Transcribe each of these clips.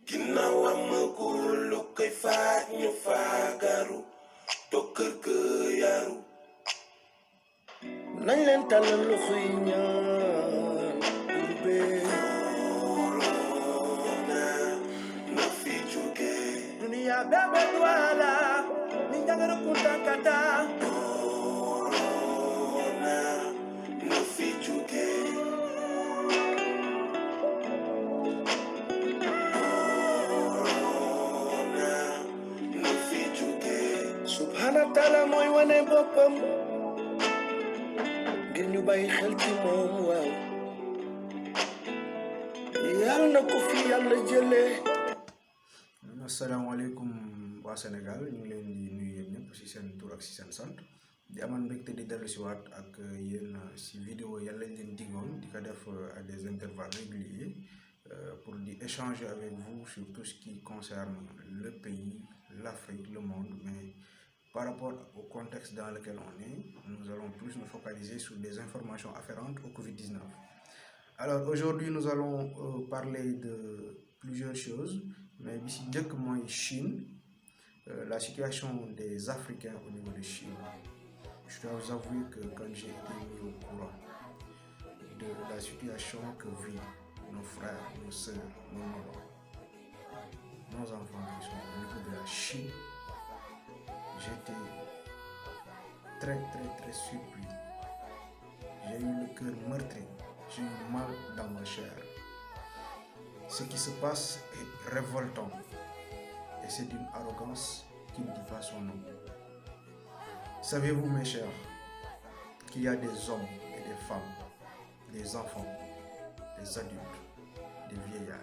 ginnaaw amagul lu koy faaj ñu faagaru toog kër ga yaru nañ leen tàllal loxo yi ñaan urbe corona na fi jóge dunia bebe duala mi njagara kunta kata corona na fi jóge subhana taala mooy wane boppam ngir ñu bàyyi xel ci moom waaw yàlla na ko fi yàlla jëlee. asalaamaaleykum waa Sénégal ñu ngi leen di nuyu yéen ñëpp ci seen tur ak ci seen sant di amaan mbégte di dellusiwaat ak yéen ci vidéo yàlla lañ leen diggoon di ko def à des intervalles réguliers pour di échanger avec vous sur tout ce qui concerne le pays, l'Afrique, le monde, mais par rapport au contexte dans lequel on est, nous allons plus nous focaliser sur des informations afférentes au Covid-19. Alors aujourd'hui, nous allons parler de plusieurs choses, mais ici, dès que moi, Chine, la situation des Africains au niveau de Chine. Je dois vous avouer que quand j'ai été mis au courant de la situation que vivent nos frères, nos sœurs, nos mamans, nos enfants qui sont au niveau de la Chine, j'étais très surpris. J'ai eu le cœur meurtri, j'ai eu mal dans ma chair. Ce qui se passe est révoltant et c'est d'une arrogance qui ne dit pas son nom. Savez-vous, mes chers, qu'il y a des hommes et des femmes, des enfants, des adultes, des vieillards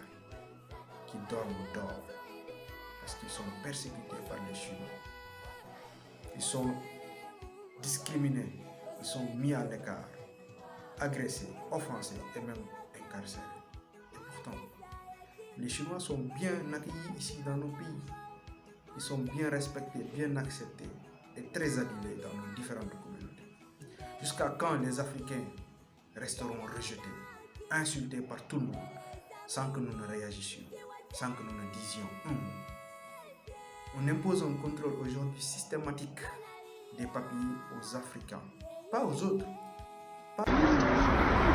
qui dorment dehors parce qu'ils sont persécutés par les Chinois. Ils sont discriminés, ils sont mis à l'écart, agressés, offensés et même incarcérés. Et pourtant, les Chinois sont bien accueillis ici dans nos pays. Ils sont bien respectés, bien acceptés et très adulés dans nos différentes communautés. Jusqu'à quand les Africains resteront rejetés, insultés par tout le monde, sans que nous ne réagissions, sans que nous ne disions un mot? On impose un contrôle aujourd'hui systématique des papiers aux Africains, pas aux autres.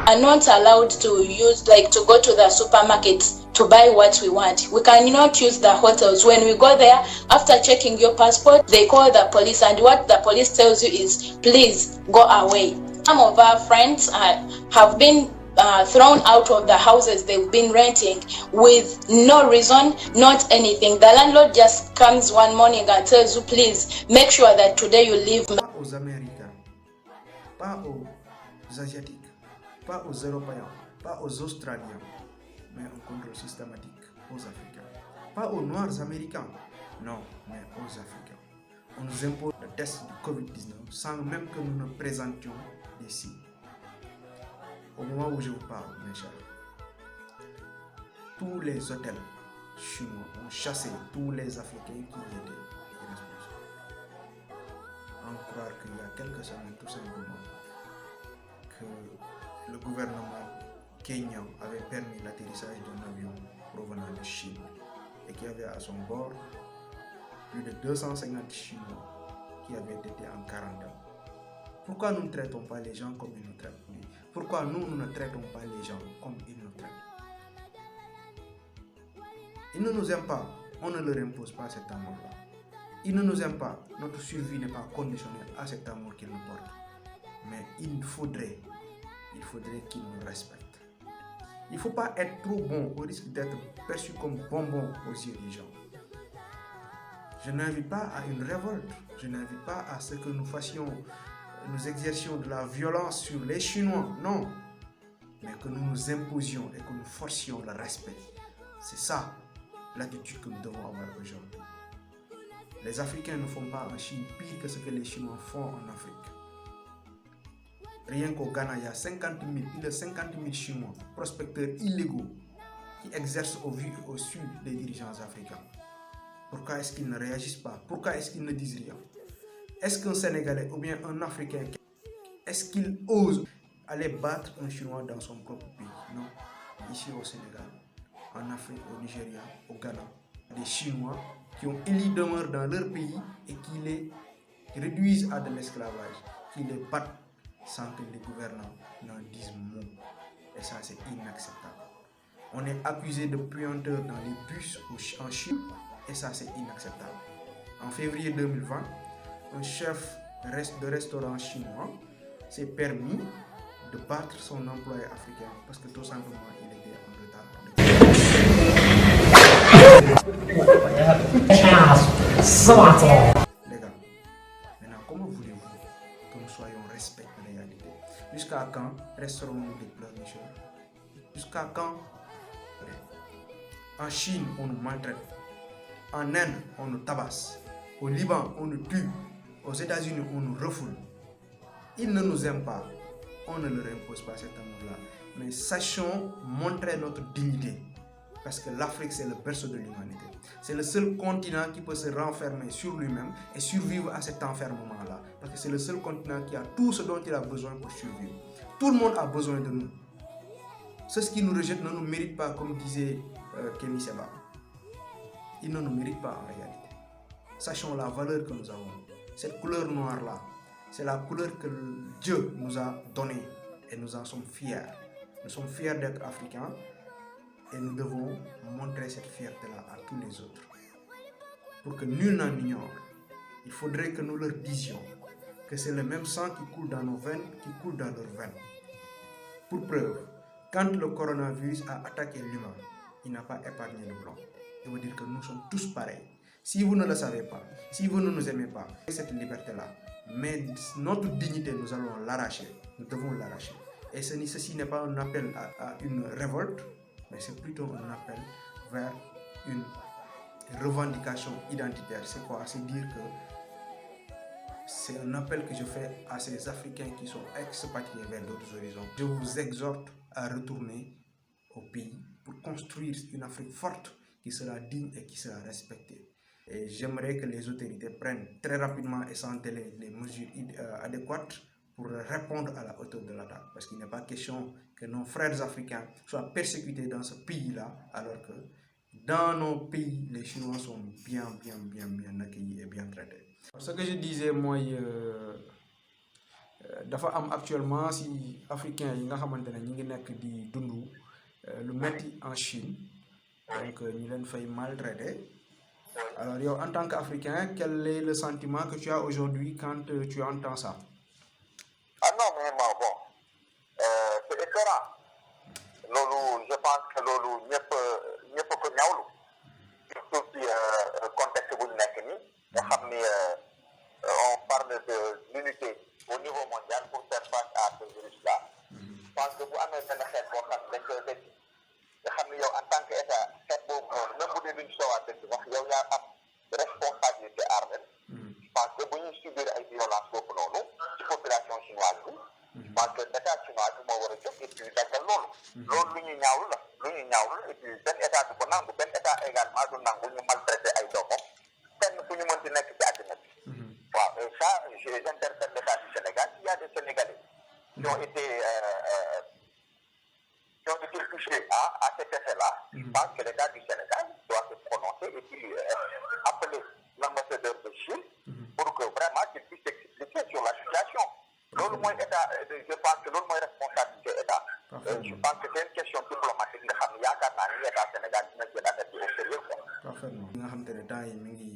Are not allowed to use, like, to go to the supermarket to buy what we want. We cannot use the hotels. When we go there, after checking your passport, they call the police, and what the police tells you is, please go away. Some of our friends have been thrown out of the houses they've been renting with no reason, not anything. The landlord just comes one morning and tells you, please make sure that today you leave. Pas aux Américains, pas aux Asiatiques, pas aux Européens, pas aux Australiens, mais un contrôle systématique aux Africains. Pas aux Noirs américains, non, mais aux Africains. On nous impose le test du Covid-19 sans même que nous ne présentions des signes. Au moment où je vous parle, mes chers, tous les hôtels chinois ont chassé tous les Africains qui étaient irresponsables. En croire qu'il y a quelques semaines, tout simplement, que le gouvernement kényan avait permis l'atterrissage d'un avion provenant de Chine et qui avait à son bord plus de 250 Chinois qui avaient été en quarantaine. Pourquoi nous ne traitons pas les gens comme ils nous traitent? Pourquoi nous ne traitons pas les gens comme ils nous traitent? Ils ne nous aiment pas, on ne leur impose pas cet amour-là. Ils ne nous aiment pas, notre survie n'est pas conditionnelle à cet amour qu'ils nous portent. Mais il faudrait qu'ils nous respectent. Il ne faut pas être trop bon au risque d'être perçu comme bonbon aux yeux des gens. Je n'invite pas à une révolte, je n'invite pas à ce que nous exercions de la violence sur les Chinois, non. Mais que nous nous imposions et que nous forcions le respect. C'est ça l'attitude que nous devons avoir aujourd'hui. Les Africains ne font pas en Chine pire que ce que les Chinois font en Afrique. Rien qu'au Ghana, il y a 50 000 Chinois, prospecteurs illégaux, qui exercent au vu et au su des dirigeants africains. Pourquoi est-ce qu'ils ne réagissent pas? Pourquoi est-ce qu'ils ne disent rien? Est-ce qu'un Sénégalais ou bien un Africain, est-ce qu'il ose aller battre un Chinois dans son propre pays? Non. Ici au Sénégal, en Afrique, au Nigeria, au Ghana, des Chinois qui ont élis demeure dans leur pays et qui les réduisent à de l'esclavage, qui les battent sans que les gouvernants n'en disent mot. Et ça, c'est inacceptable. On est accusé de puanteurs dans les bus en Chine et ça, c'est inacceptable. En février 2020, un chef de restaurant chinois s'est permis de battre son employé africain parce que tout simplement il était en retard. Les gars, maintenant comment voulez-vous que nous soyons respectés de la réalité? Jusqu'à quand resterons-nous des pleurnicheurs? Jusqu'à quand? En Chine, on nous maltraite. En Inde, on nous tabasse. Au Liban, on nous tue. Aux États-Unis, on nous refoule. Ils ne nous aiment pas. On ne leur impose pas cet amour-là. Mais sachons montrer notre dignité. Parce que l'Afrique, c'est le berceau de l'humanité. C'est le seul continent qui peut se renfermer sur lui-même et survivre à cet enfermement-là. Parce que c'est le seul continent qui a tout ce dont il a besoin pour survivre. Tout le monde a besoin de nous. Ceux qui nous rejettent ne nous méritent pas, comme disait Kémy Séba. Ils ne nous méritent pas en réalité. Sachons la valeur que nous avons. Cette couleur noire-là, c'est la couleur que Dieu nous a donnée et nous en sommes fiers. Nous sommes fiers d'être africains et nous devons montrer cette fierté-là à tous les autres. Pour que nul n'en ignore, il faudrait que nous leur disions que c'est le même sang qui coule dans nos veines, qui coule dans leurs veines. Pour preuve, quand le coronavirus a attaqué l'humain, il n'a pas épargné le blanc. Ça veut dire que nous sommes tous pareils. Si vous ne le savez pas, si vous ne nous aimez pas, cette liberté-là, mais notre dignité, nous allons l'arracher. Nous devons l'arracher. Et ceci n'est pas un appel à une révolte, mais c'est plutôt un appel vers une revendication identitaire. C'est quoi? C'est dire que c'est un appel que je fais à ces Africains qui sont expatriés vers d'autres horizons. Je vous exhorte à retourner au pays pour construire une Afrique forte qui sera digne et qui sera respectée. Et j'aimerais que les autorités prennent très rapidement et sans délai les mesures adéquates pour répondre à la hauteur de l'attaque. Parce qu'il n'est pas question que nos frères africains soient persécutés dans ce pays-là, alors que dans nos pays, les Chinois sont bien accueillis et bien traités. Ce que je disais, moi, dafa am actuellement si Africains yi nga xamantene ñi ngi nekk di dundu lu metti en Chine, donc ñu leen fay maltraiter. Alors yow en tant qu'Africain, quel est le sentiment que tu as aujourd'hui quand tu entends ça? Ah non, mais bon, c'est écœurant. Loolu, je pense que loolu ñëpp ko ñaawlu, surtout ci contexte bu ñu nekk nii nga xam ni on parle de l'unité au niveau mondial pour faire face à ce virus-là. Je pense que bu amee benn xeet boo xam dañ koy dëkk nga xam ni yow en tant que état xeet boobu noonu même bu dee duñ soowaat dëkk wax yow yaa am responsabilité armée. Je pense que bu ñuy subir ay violence boobu noonu ci population chinoise bi. Je pense que l'état chinois bi moo war a jóg et puis daggal loolu. Loolu lu ñuy ñaawlu la et puis benn état du ko nangu benn état également du nangu ñu maltraité ay doomam kenn fu ñu mënti nekk ci àddina bi. Waaw, et ça, j'interpelle l'État du Sénégal. Il y a des Sénégalais qui ont été touchés à cet effet-là. Je pense que l'État du Sénégal doit se prononcer et puis appeler l'ambassadeur de Chine pour que vraiment qu'il puisse expliquer sur la situation. Loolu mooy état, je pense que loolu mooy responsabilité état. Je pense que c'est une question diplomatique nga xam ne yaakaar naa ni état Sénégal dina jël affaire bi au sérieux quoi. Parfaitement. Nga xam te ne temps yi mi ngi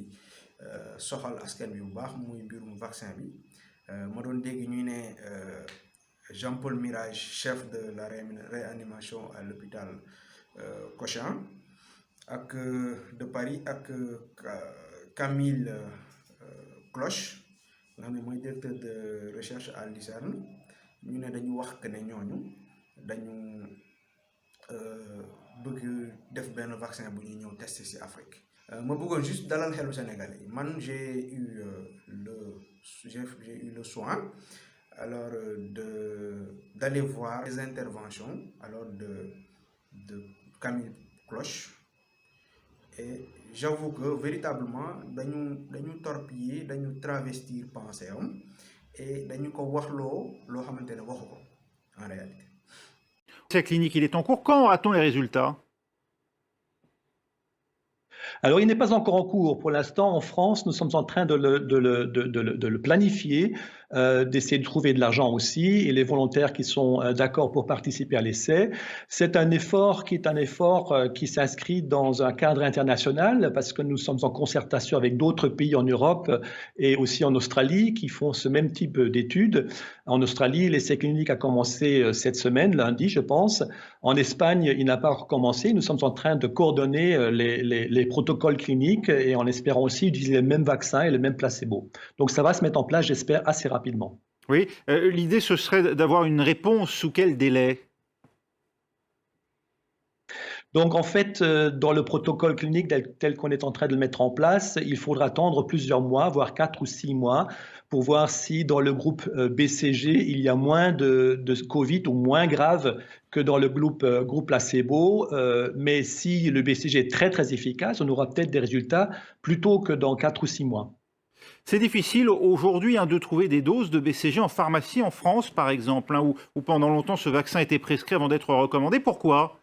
soxal askan bi bu baax muy mbirum vaccin bi ma doon dégg ñuy ne Jean-Paul Mirage, chef de la réanimation à l'hôpital Cochin ak de Paris ak Camille Cloche nga xam ne mooy directeur de recherche à l'INSERM ñu ne dañu wax que ne ñooñu dañu bëgg def benn vaccin bu ñuy ñëw tester ci Afrique. Ma bëggoon juste dalal xelu Sénégalais yi man j'ai eu le soin alors d'aller voir les interventions alors de Camille Cloche et j'avoue que véritablement dañu torpiller dañu travestir pensée am et dañu ko waxloo loo xamante ne waxu ko en réalité. Cette clinique, il est en cours. Quand a-t-on les résultats? Alors, il n'est pas encore en cours. Pour l'instant, en France, nous sommes en train de le planifier, d'essayer de trouver de l'argent aussi, et les volontaires qui sont d'accord pour participer à l'essai. C'est un effort qui s'inscrit dans un cadre international, parce que nous sommes en concertation avec d'autres pays en Europe et aussi en Australie qui font ce même type d'études. En Australie, l'essai clinique a commencé cette semaine, lundi, je pense. En Espagne, il n'a pas recommencé. Nous sommes en train de coordonner les protocoles cliniques et en espérant aussi utiliser les mêmes vaccins et les mêmes placebos. Donc ça va se mettre en place, j'espère, assez rapidement. Oui, l'idée ce serait d'avoir une réponse sous quel délai? Donc en fait, dans le protocole clinique tel qu'on est en train de le mettre en place, il faudra attendre plusieurs mois, voire 4 ou 6 mois, pour voir si dans le groupe BCG, il y a moins de Covid ou moins grave que dans le groupe placebo. Mais si le BCG est très très efficace, on aura peut-être des résultats plus tôt que dans 4 ou 6 mois. C'est difficile aujourd'hui de trouver des doses de BCG en pharmacie en France, par exemple, où pendant longtemps ce vaccin était prescrit avant d'être recommandé. Pourquoi?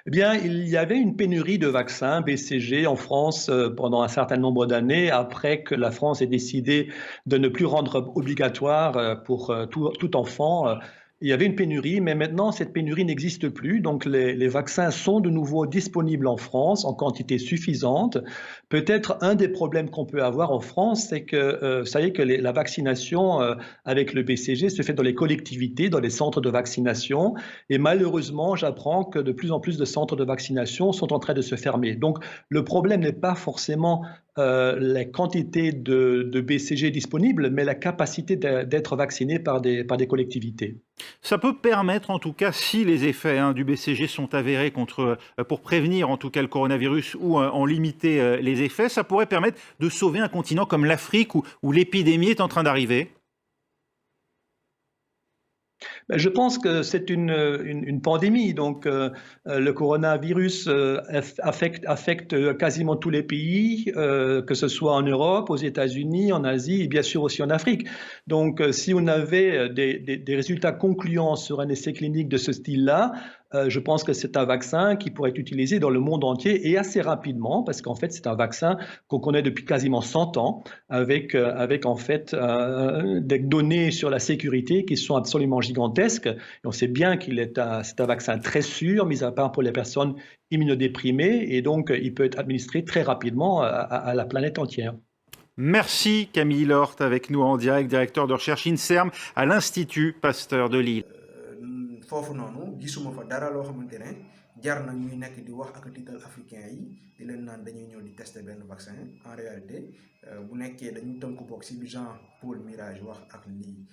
Eh bien, il y avait une pénurie de vaccins BCG en France pendant un certain nombre d'années, après que la France ait décidé de ne plus rendre obligatoire pour tout enfant. Il y avait une pénurie, mais maintenant, cette pénurie n'existe plus. Donc, les vaccins sont de nouveau disponibles en France en quantité suffisante. Peut-être un des problèmes qu'on peut avoir en France, c'est que, ça y est, que la vaccination avec le BCG se fait dans les collectivités, dans les centres de vaccination. Et malheureusement, j'apprends que de plus en plus de centres de vaccination sont en train de se fermer. Donc, le problème n'est pas forcément la quantité de BCG disponibles, mais la capacité d'être vacciné par des collectivités. Ça peut permettre, en tout cas, si les effets du BCG sont avérés pour prévenir, en tout cas, le coronavirus ou en limiter les effets, ça pourrait permettre de sauver un continent comme l'Afrique où l'épidémie est en train d'arriver. Je pense que c'est une pandémie, donc le coronavirus affecte quasiment tous les pays, que ce soit en Europe, aux États-Unis, en Asie et bien sûr aussi en Afrique. Donc si on avait des résultats concluants sur un essai clinique de ce style-là, je pense que c'est un vaccin qui pourrait être utilisé dans le monde entier et assez rapidement, parce qu'en fait c'est un vaccin qu'on connaît depuis quasiment 100 ans, avec en fait des données sur la sécurité qui sont absolument gigantesques. Et on sait bien c'est un vaccin très sûr, mis à part pour les personnes immunodéprimées, et donc il peut être administré très rapidement à la planète entière. Merci Camille Lort avec nous en direct, directeur de recherche INSERM à l'Institut Pasteur de Lille. foofu noonu gisuma fa dara loo xamante ne jar na ñuy nekk di wax ak tiital africain yi di leen naan dañuy ñëw di tester benn vaccin en réalité bu nekkee dañu tënk bokk si Jean Paul Mirage wax ak lii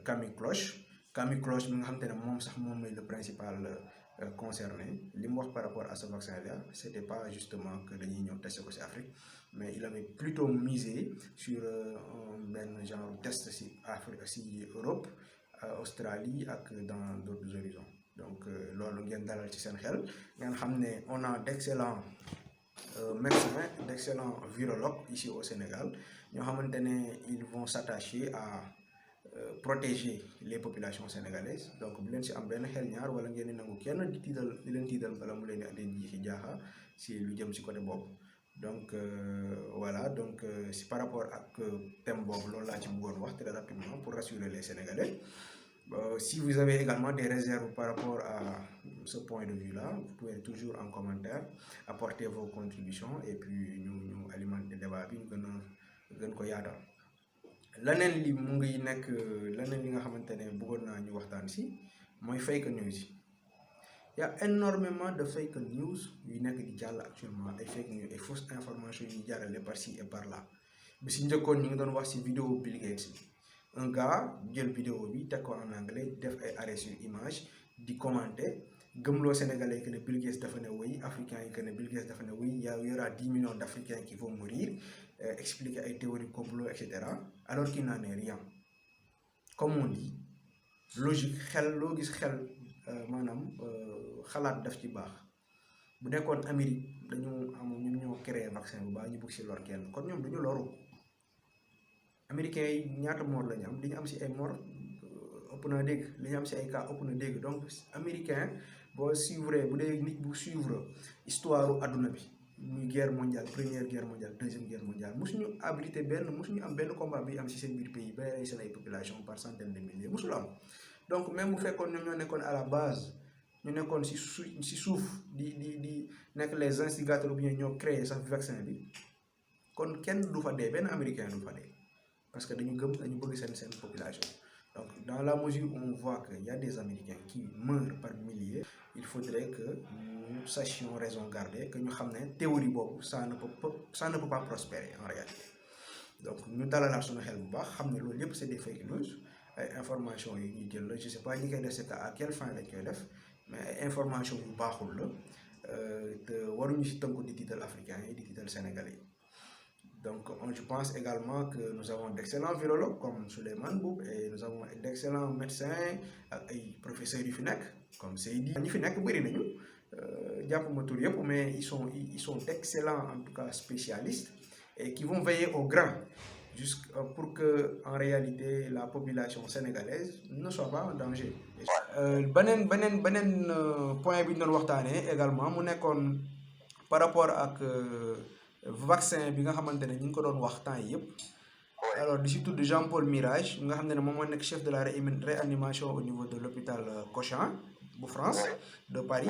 Camille Cloche mi nga xamante ne moom sax moom mooy le principal concerné li mu wax par rapport à ce vaccin là c'était pas justement que dañuy ñëw tester ko si Afrique, mais il avait plutôt misé sur benn genre test si Afrique, si Europe, Australie ak dans d'autres horizons. Donc loolu ngeen dalal ci seen xel ngeen xam ne on a d'excellents médecins, d'excellents virologues ici au Sénégal ñoo xamante ne ils vont s'attacher à protéger les populations sénégalaises. Donc bu leen si am benn xel ñaar wala ngeen nangu kenn di leen tiital bala mu leen di andi ji jaaxa si lu jëm si côté boobu. Donc voilà, donc si par rapport ak thème boobu loolu laa ci bëggoon wax très rapidement pour rassurer les Sénégalais. Si vous avez également des réserves par rapport à ce point de vue-là, vous pouvez toujours en commentaire apporter vos contributions et puis ñu alimenter débat bi ñu gën ko yaatal. Leneen li mu ngi nekk leneen li nga xamante ne bëggoon naa ñu waxtaan si mooy fake news yi. Il y a énormément de fake news yu nekk di jàll actuellement, ay fake news ay fausses informations yu jaarale par ci et par là. bi si njëkkoon ñu ngi doon wax si vidéo Bill Gates bi. Un gars jël vidéo bi teg ko en anglais def ay arrêt sur image di commenter gëmloo Sénégalais que ne Bill Gates dafa ne oui, Africains yi que ne Bill Gates dafa ne oui, il y aura 10 millions d'Africains qui vont mourir, expliquer ay théories complot, etc. alors qu'il n'en est rien. Comme on dit, logique xel loo gis xel maanaam xalaat daf ci baax. Bu nekkoon Amérique dañu amoon ñun ñoo créé vaccin bu baax ñu bëgg si lor kenn kon ñoom dañu loru. Américains yi ñaata mort lañu am li ñu am si ay mort ëpp na dégg li ñu am si ay cas ëpp na dégg. Donc américain boo suivre bu dee nit bu suivre histoire adduna bi muy guerre mondiale première guerre mondiale deuxième guerre mondiale mosuñu abrité mosuñu am benn combat bi am ci seen biir pays ba seen ay population par centaine de milliers mosul am donc même bu fekkoon ñoom ñoo nekkoon à la base ñu nekkoon ci suuf di nekk les instigateurs ou bien ñoo créé sax vaccin bi kon kenn du fa dee benn américain du fa dee parce que dañu bëgg seen population. Donc, dans la mesure où on voit qu'il y a des Américains qui meurent par milliers, il faudrait que nous sachions raison garder, que nous sachions que la théorie, ça ne peut pas prospérer en réalité. Donc, nous allons la sonner bu baax xam ne loolu yëpp c'est des fake news ay information yi ñuy jël la je sais pas ñi koy def c'est à quelle fin lañ koy def mais ay information yu baaxul la te waruñu ci tënku di tiital africains yi di tiital sénégalais yi. Donc, je pense également que nous avons d'excellents virologues comme Souleymane Boub et nous avons d'excellents médecins et professeurs du FINEC comme Seydi. Nous FINEC, mais ils sont d'excellents, en tout cas spécialistes, et qui vont veiller au grand pour que, en réalité, la population sénégalaise ne soit pas en danger. Benen point bi ñu doon waxtaanee également mu nekkoon par rapport ak vaccin bi nga xamante ne ñu ngi ko doon wax temps yëpp alors di si tudd Jean-Paul Mirage nga xam ne moom moo nekk chef de la réanimation au niveau de l'hôpital Cochin bu France de Paris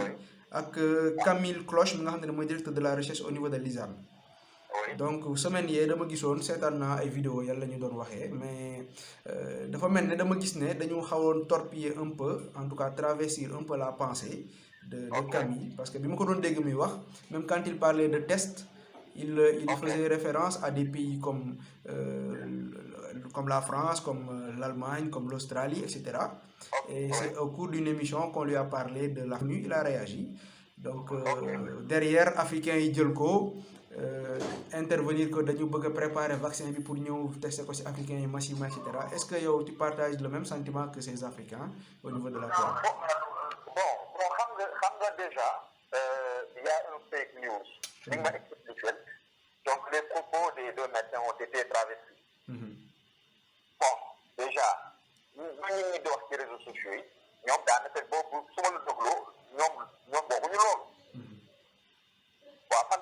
ak Camille Cloche mi nga xam ne mooy directeur de la recherche au niveau de l'ISAM. Donc semaine yee dama gisoon seetaan naa ay vidéo yàlla ñu doon waxee mais dafa mel ne dama gis ne dañu xawoon torpiller un peu en tout cas travestir un peu la pensée de Camille parce que bi ma ko doon dégg muy wax même quand il parlait de tests il faisait référence à des pays comme la France, comme l'Allemagne, comme l'Australie, etc. Et c'est au cours d'une émission qu'on lui a parlé de la il a réagi. Donc, derrière, Africains, ils intervenir que dañu bëgg préparer vaccin pour nous tester ko ci Africains yi massivement, etc. Est-ce que yow, tu partages le même sentiment que ces Africains au niveau de la Terre? Bon, déjà, il y a un fake news. Donc les propos des deux médecins ont été travestis. Bon, déjà, nous avons mis sur les réseaux sociaux, nous avons fait beaucoup sur le tableau, nous avons beaucoup de l'eau. Bon, par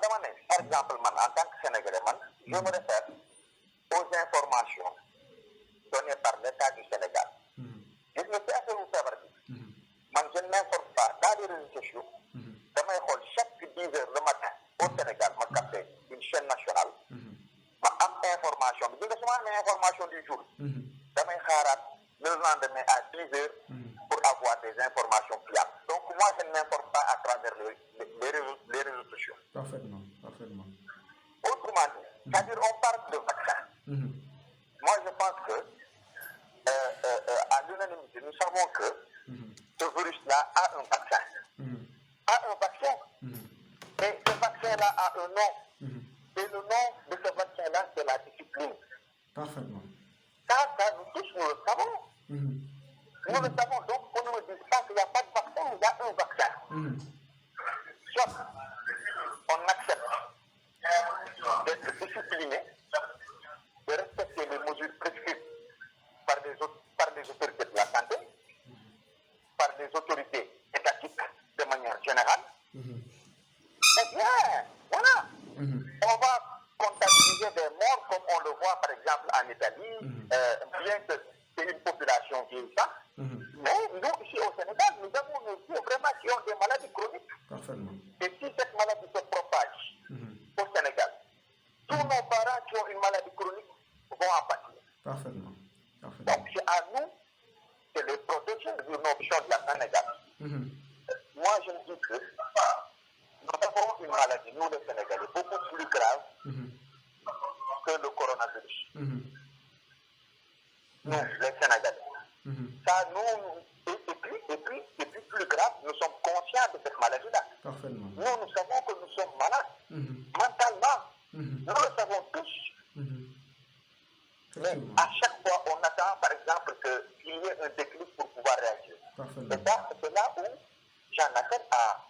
exemple, en tant que Sénégalais, je me réfère aux informations données par l'État du Sénégal. Je ne sais pas si vous savez. Je ne m'informe pas dans les réseaux sociaux. Je m'informe chaque 10 heures le matin au Sénégal, je capte une chaîne nationale. Ma am information bi nga sama information du jour. Damay xaaraat le lendemain à 10 heures pour avoir des informations fiables. Donc moi je ne m'informe pas à travers les réseaux sociaux. Parfaitement. Autrement dit, c'est-à-dire on parle de vaccin. Moi je pense que à l'unanimité nous savons que ce virus-là a un vaccin. Et ce vaccin-là a un nom. Et le nom de ce vaccin-là, c'est la discipline. Parfaitement. Ça, nous tous, nous le savons. Nous le savons, donc on ne me dit pas qu'il n'y a pas de vaccin, il y a un vaccin. Soit on accepte d'être discipliné, de respecter les mesures prescrites par les autorités de la santé, par les autorités étatiques de manière générale. Eh bien, voilà. On va comptabiliser des morts comme on le voit par exemple en Italie, bien que c'est une population vieillissante. Mais nous, ici au Sénégal, nous avons nos vieux vraiment qui ont des maladies chroniques. Parfaitement. Et si cette maladie se propage au Sénégal, tous nos parents qui ont une maladie chronique vont en pâtir. Parfaitement. Donc c'est à nous de les protéger de nos choses de la Sénégal. Moi, je me dis que nous avons une maladie, nous les Sénégalais, beaucoup plus grave que le coronavirus. Nous, les Sénégalais. Ça, nous, et puis, plus grave, nous sommes conscients de cette maladie-là. Parfaitement. Nous savons que nous sommes malades, mentalement. Nous le savons tous. Mais à chaque fois, on attend, par exemple, qu'il y ait un déclic pour pouvoir réagir. Et ça, c'est là où j'en appelle à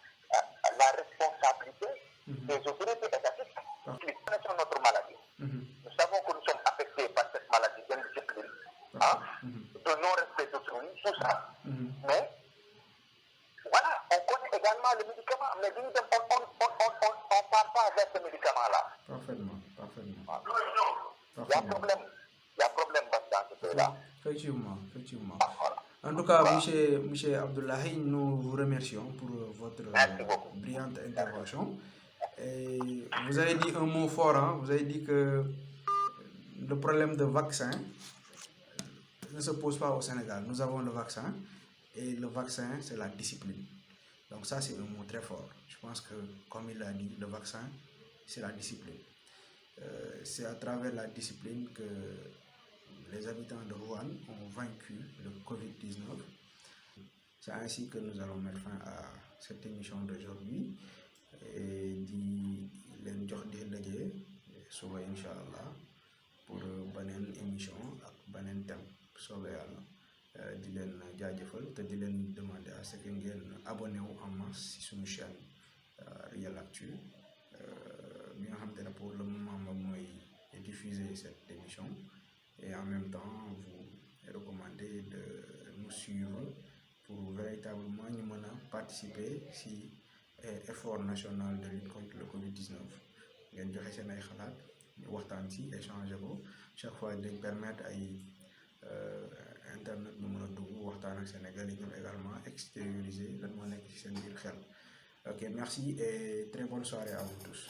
la responsabilité des autorités étatiques. Nous connaissons notre maladie. Nous savons que nous sommes affectés par cette maladie d'indiscipline, de non-respect d'autrui, tout ça. Mais voilà, on connaît le médicament, mais on ne part pas vers ce médicament-là. Parfaitement. Il y a problème dans ce pays-là. Effectivement. Voilà. En tout cas, monsieur Abdoulaye, nous vous remercions pour votre brillante intervention. Et vous avez dit un mot fort, hein? Vous avez dit que le problème de vaccin ne se pose pas au Sénégal. Nous avons le vaccin et le vaccin, c'est la discipline. Donc ça, c'est un mot très fort. Je pense que, comme il l'a dit, le vaccin, c'est la discipline. C'est à travers la discipline que les habitants de Wuhan ont vaincu le Covid-19. C'est ainsi que nous allons mettre fin à cette émission d'aujourd'hui et di leen jox di daje suba incha allah pour beneen émission ak beneen thème soobee yàlla di leen jaajëfal te di leen demander à ce que ngeen abonné wu en masse si suñu chaîne Real Actu bi nga xamante ne pour le moment moom mooy diffuser cette émission et en même temps vous recommander de nous suivre pour véritablement ñu mën a participer si effort national de lutte contre le Covid-19 ngeen joxe seen ay xalaat ñu waxtaan si échanger ko chaque fois dañ permettre ay internet ñu mën a dugg waxtaan ak Sénégal yi ñoom également extérioriser lan moo nekk ci seen biir xel. Ok, merci et très bonne soirée à vous tous.